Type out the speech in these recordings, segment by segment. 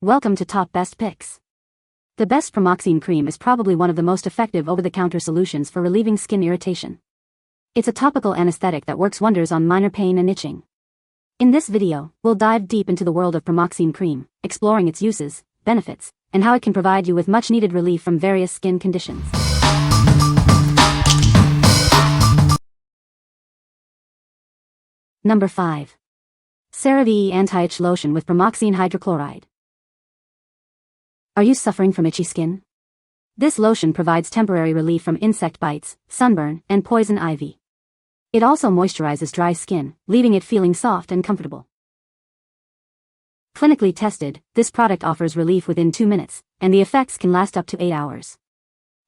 Welcome to Top Best Picks. The best Pramoxine Cream is probably one of the most effective over-the-counter solutions for relieving skin irritation. It's a topical anesthetic that works wonders on minor pain and itching. In this video, we'll dive deep into the world of Pramoxine Cream, exploring its uses, benefits, and how it can provide you with much-needed relief from various skin conditions. Number 5. CeraVe Anti-Itch Lotion with Pramoxine Hydrochloride. Are you suffering from itchy skin? This lotion provides temporary relief from insect bites, sunburn, and poison ivy. It also moisturizes dry skin, leaving it feeling soft and comfortable. Clinically tested, this product offers relief within 2 minutes, and the effects can last up to 8 hours.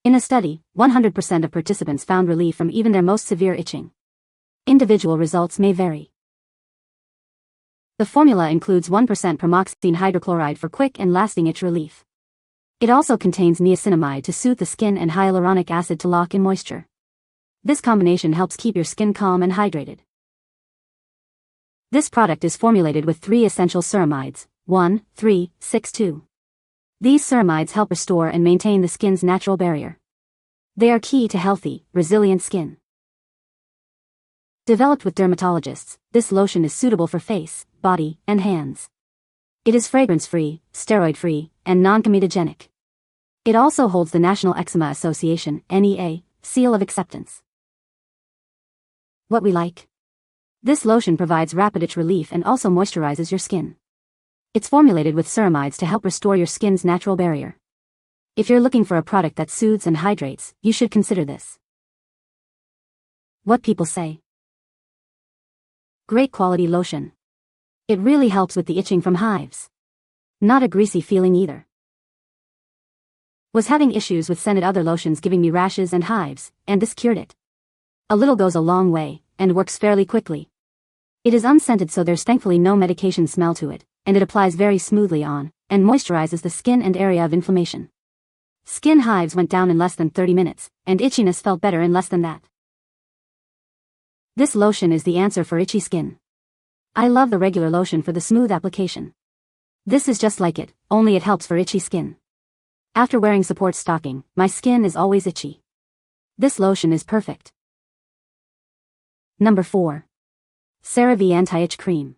In a study, 100% of participants found relief from even their most severe itching. Individual results may vary. The formula includes 1% pramoxine hydrochloride for quick and lasting itch relief. It also contains niacinamide to soothe the skin and hyaluronic acid to lock in moisture. This combination helps keep your skin calm and hydrated. This product is formulated with 3 essential ceramides, 1, 3, 6, 2. These ceramides help restore and maintain the skin's natural barrier. They are key to healthy, resilient skin. Developed with dermatologists, this lotion is suitable for face, body, and hands. It is fragrance-free, steroid-free, and non-comedogenic. It also holds the National Eczema Association (NEA) seal of acceptance. What we like? This lotion provides rapid itch relief and also moisturizes your skin. It's formulated with ceramides to help restore your skin's natural barrier. If you're looking for a product that soothes and hydrates, you should consider this. What people say. Great quality lotion. It really helps with the itching from hives. Not a greasy feeling either. Was having issues with scented other lotions giving me rashes and hives, and this cured it. A little goes a long way, and works fairly quickly. It is unscented, so there's thankfully no medication smell to it, and it applies very smoothly on, and moisturizes the skin and area of inflammation. Skin hives went down in less than 30 minutes, and itchiness felt better in less than that. This lotion is the answer for itchy skin. I love the regular lotion for the smooth application. This is just like it, only it helps for itchy skin. After wearing support stocking, my skin is always itchy. This lotion is perfect. Number 4. CeraVe Anti-Itch Cream.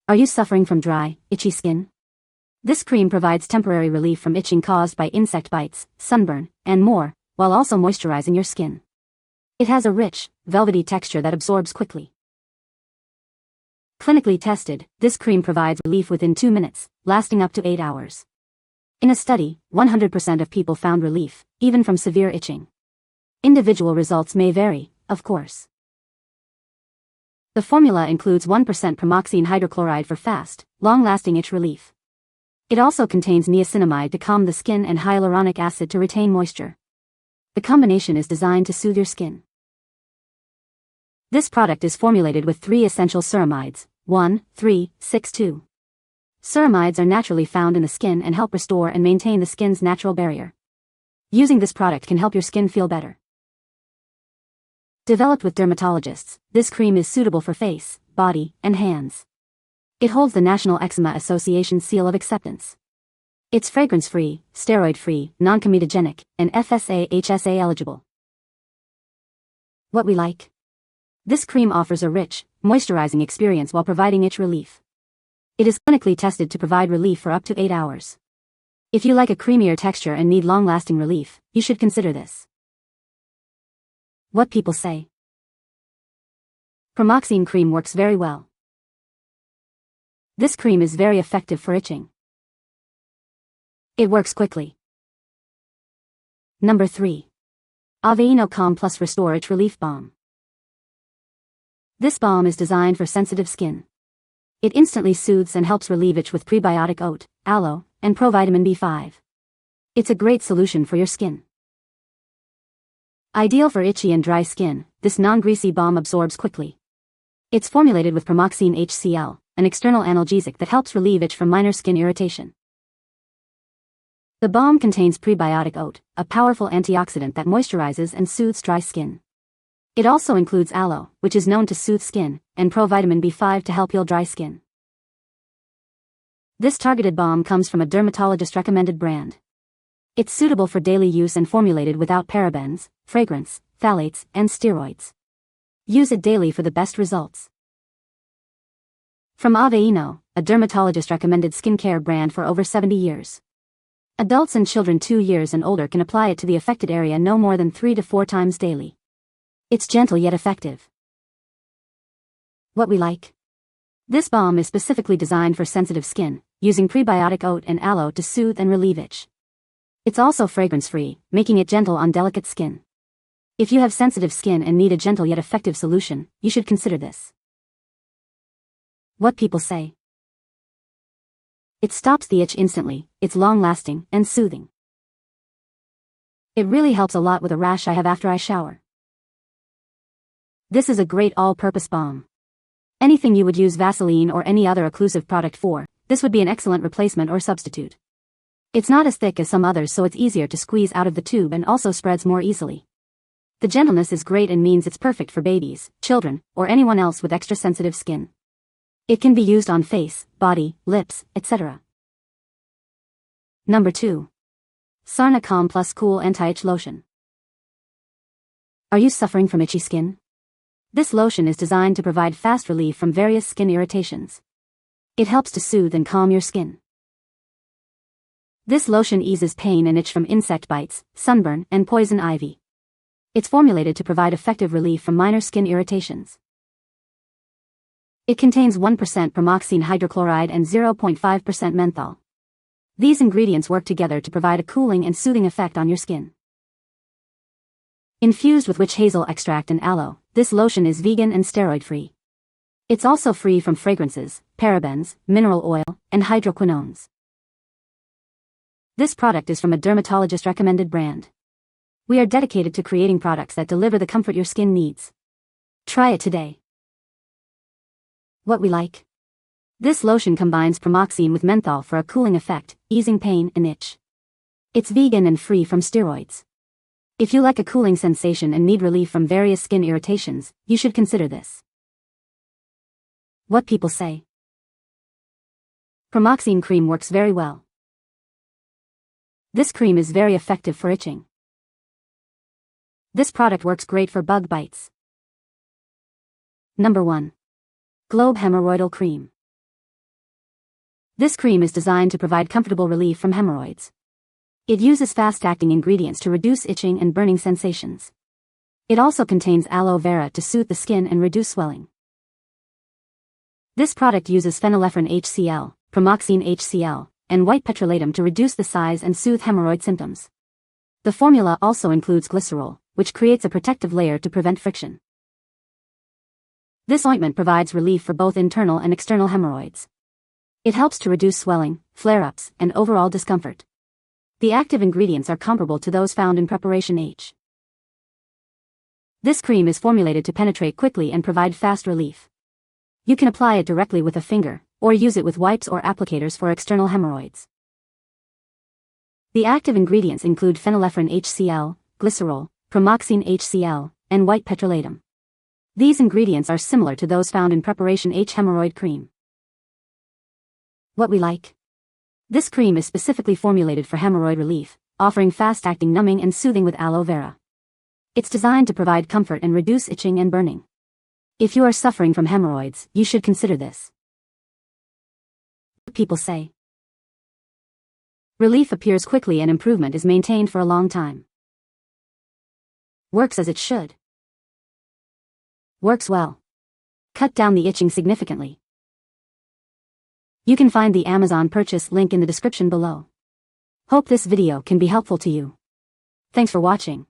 Are you suffering from dry, itchy skin? This cream provides temporary relief from itching caused by insect bites, sunburn, and more, while also moisturizing your skin. It has a rich, velvety texture that absorbs quickly. Clinically tested, this cream provides relief within 2 minutes, lasting up to 8 hours. In a study, 100% of people found relief, even from severe itching. Individual results may vary, of course. The formula includes 1% pramoxine hydrochloride for fast, long-lasting itch relief. It also contains niacinamide to calm the skin and hyaluronic acid to retain moisture. The combination is designed to soothe your skin. This product is formulated with 3 essential ceramides, 1, 3, 6, 2. Ceramides are naturally found in the skin and help restore and maintain the skin's natural barrier. Using this product can help your skin feel better. Developed with dermatologists, this cream is suitable for face, body, and hands. It holds the National Eczema Association seal of acceptance. It's fragrance-free, steroid-free, non-comedogenic, and FSA/HSA eligible. What we like? This cream offers a rich, moisturizing experience while providing itch relief. It is clinically tested to provide relief for up to 8 hours. If you like a creamier texture and need long-lasting relief, you should consider this. What people say. Pramoxine Cream works very well. This cream is very effective for itching. It works quickly. Number 3. Aveeno Calm Plus Restore Itch Relief Balm. This balm is designed for sensitive skin. It instantly soothes and helps relieve itch with prebiotic oat, aloe, and provitamin B5. It's a great solution for your skin. Ideal for itchy and dry skin, this non-greasy balm absorbs quickly. It's formulated with Pramoxine HCl, an external analgesic that helps relieve itch from minor skin irritation. The balm contains prebiotic oat, a powerful antioxidant that moisturizes and soothes dry skin. It also includes aloe, which is known to soothe skin, and provitamin B5 to help heal dry skin. This targeted balm comes from a dermatologist-recommended brand. It's suitable for daily use and formulated without parabens, fragrance, phthalates, and steroids. Use it daily for the best results. From Aveeno, a dermatologist-recommended skincare brand for over 70 years. Adults and children 2 years and older can apply it to the affected area no more than 3 to 4 times daily. It's gentle yet effective. What we like. This balm is specifically designed for sensitive skin, using prebiotic oat and aloe to soothe and relieve itch. It's also fragrance-free, making it gentle on delicate skin. If you have sensitive skin and need a gentle yet effective solution, you should consider this. What people say. It stops the itch instantly, it's long-lasting and soothing. It really helps a lot with a rash I have after I shower. This is a great all-purpose balm. Anything you would use Vaseline or any other occlusive product for, this would be an excellent replacement or substitute. It's not as thick as some others, so it's easier to squeeze out of the tube and also spreads more easily. The gentleness is great and means it's perfect for babies, children, or anyone else with extra sensitive skin. It can be used on face, body, lips, etc. Number 2. Sarna Calm Plus Cool Anti-Itch Lotion. Are you suffering from itchy skin? This lotion is designed to provide fast relief from various skin irritations. It helps to soothe and calm your skin. This lotion eases pain and itch from insect bites, sunburn, and poison ivy. It's formulated to provide effective relief from minor skin irritations. It contains 1% Pramoxine hydrochloride and 0.5% menthol. These ingredients work together to provide a cooling and soothing effect on your skin. Infused with witch hazel extract and aloe, this lotion is vegan and steroid-free. It's also free from fragrances, parabens, mineral oil, and hydroquinones. This product is from a dermatologist-recommended brand. We are dedicated to creating products that deliver the comfort your skin needs. Try it today. What we like. This lotion combines Pramoxine with menthol for a cooling effect, easing pain and itch. It's vegan and free from steroids. If you like a cooling sensation and need relief from various skin irritations, you should consider this. What people say. Pramoxine Cream works very well. This cream is very effective for itching. This product works great for bug bites. Number 1. Globe Hemorrhoidal Cream. This cream is designed to provide comfortable relief from hemorrhoids. It uses fast-acting ingredients to reduce itching and burning sensations. It also contains aloe vera to soothe the skin and reduce swelling. This product uses phenylephrine HCl, Pramoxine HCl, and white petrolatum to reduce the size and soothe hemorrhoid symptoms. The formula also includes glycerol, which creates a protective layer to prevent friction. This ointment provides relief for both internal and external hemorrhoids. It helps to reduce swelling, flare-ups, and overall discomfort. The active ingredients are comparable to those found in Preparation H. This cream is formulated to penetrate quickly and provide fast relief. You can apply it directly with a finger, or use it with wipes or applicators for external hemorrhoids. The active ingredients include phenylephrine HCl, glycerol, Pramoxine HCl, and white petrolatum. These ingredients are similar to those found in Preparation H hemorrhoid cream. What we like. This cream is specifically formulated for hemorrhoid relief, offering fast-acting numbing and soothing with aloe vera. It's designed to provide comfort and reduce itching and burning. If you are suffering from hemorrhoids, you should consider this. What people say. Relief appears quickly and improvement is maintained for a long time. Works as it should. Works well. Cut down the itching significantly. You can find the Amazon purchase link in the description below. Hope this video can be helpful to you. Thanks for watching.